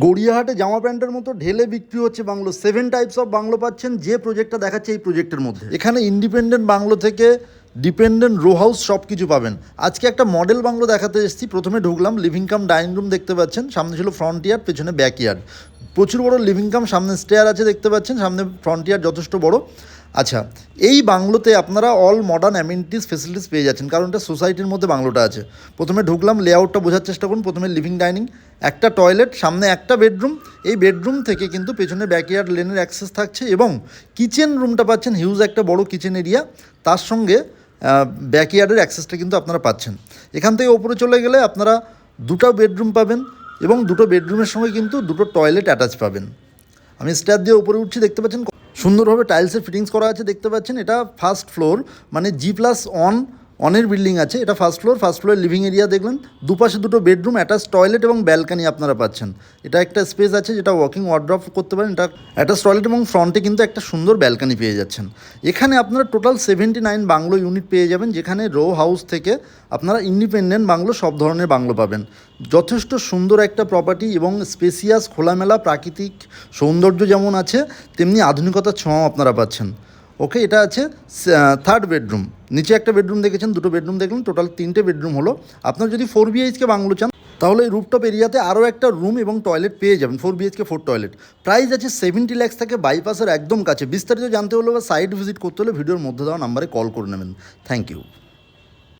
গড়িয়াহাটে জামা প্যান্টের মতো ঢেলে বিক্রি হচ্ছে বাংলো। 7 টাইপস অফ বাংলো পাচ্ছেন, যে প্রজেক্টটা দেখাচ্ছে এই প্রজেক্টের মধ্যে। এখানে ইন্ডিপেন্ডেন্ট বাংলো থেকে ডিপেন্ডেন্ট রো হাউস সব কিছু পাবেন। আজকে একটা মডেল বাংলো দেখাতে এসেছি। প্রথমে ঢুকলাম, লিভিং কাম ডাইনিং রুম দেখতে পাচ্ছেন, সামনে ছিল ফ্রন্ট ইয়ার্ড, পেছনে ব্যাক ইয়ার্ড। প্রচুর বড় লিভিং কাম, সামনে স্টেয়ার আছে দেখতে পাচ্ছেন, সামনে ফ্রন্ট ইয়ার্ড যথেষ্ট বড়। আচ্ছা, এই বাংলোতে আপনারা অল মডার্ন অ্যামিনিটিস ফেসিলিটিস পেয়ে যাচ্ছেন, কারণ এটা সোসাইটির মধ্যে বাংলোটা আছে। প্রথমে ঢুকলাম, লেআউটটা বোঝার চেষ্টা করুন। প্রথমে লিভিং ডাইনিং, একটা টয়লেট, সামনে একটা বেডরুম। এই বেডরুম থেকে কিন্তু পেছনে ব্যাকইয়ার্ড লেনের অ্যাক্সেস থাকছে, এবং কিচেন রুমটা পাচ্ছেন, হিউজ একটা বড় কিচেন এরিয়া, তার সঙ্গে ব্যাকইয়ার্ডের অ্যাক্সেসটা কিন্তু আপনারা পাচ্ছেন। এখান থেকে ওপরে চলে গেলে আপনারা দুটো বেডরুম পাবেন, এবং দুটো বেডরুমের সঙ্গে কিন্তু দুটো টয়লেট অ্যাটাচ পাবেন। আমি স্ট্যার দিয়ে উপরে উঠছি, দেখতে পাচ্ছেন সুন্দরভাবে টাইলসের ফিটিংস করা আছে দেখতে পাচ্ছেন। এটা ফার্স্ট ফ্লোর, মানে G+1 বিল্ডিং আছে। এটা ফার্স্ট ফ্লোরের লিভিং এরিয়া দেখলেন, দুপাশে দুটো বেডরুম, অ্যাটাচ টয়লেট এবং ব্যালকানি আপনারা পাচ্ছেন। এটা একটা স্পেস আছে যেটা ওয়াকিং ওয়ার্ড্রপ করতে পারেন। এটা অ্যাটাচ টয়লেট এবং ফ্রন্টে কিন্তু একটা সুন্দর ব্যালকানি পেয়ে যাচ্ছেন। এখানে আপনারা টোটাল 79 বাংলো ইউনিট পেয়ে যাবেন, যেখানে রো হাউস থেকে আপনারা ইন্ডিপেন্ডেন্ট বাংলো, সব ধরনের বাংলো পাবেন। যথেষ্ট সুন্দর একটা প্রপার্টি, এবং স্পেসিয়াস, খোলামেলা, প্রাকৃতিক সৌন্দর্য যেমন আছে, তেমনি আধুনিকতার ছোঁয়াও আপনারা পাচ্ছেন। ওকে, এটা আছে থার্ড বেডরুম। নিচে একটা বেডরুম দেখেছেন, দুটো বেডরুম দেখলেন, টোটাল 3টে বেডরুম হলো। আপনার যদি 4 BHK বাংলো চান, তাহলে এই রুফটপ এরিয়াতে আরও একটা রুম এবং টয়লেট পেয়ে যাবেন। 4 BHK 4 টয়লেট। প্রাইস আছে 70 লাখ থেকে, বাইপাসের একদম কাছে। বিস্তারিত জানতে হলে বা সাইট ভিজিট করতে হলে ভিডিওর মধ্যে দেওয়া নাম্বারে কল করে নেবেন। Thank you.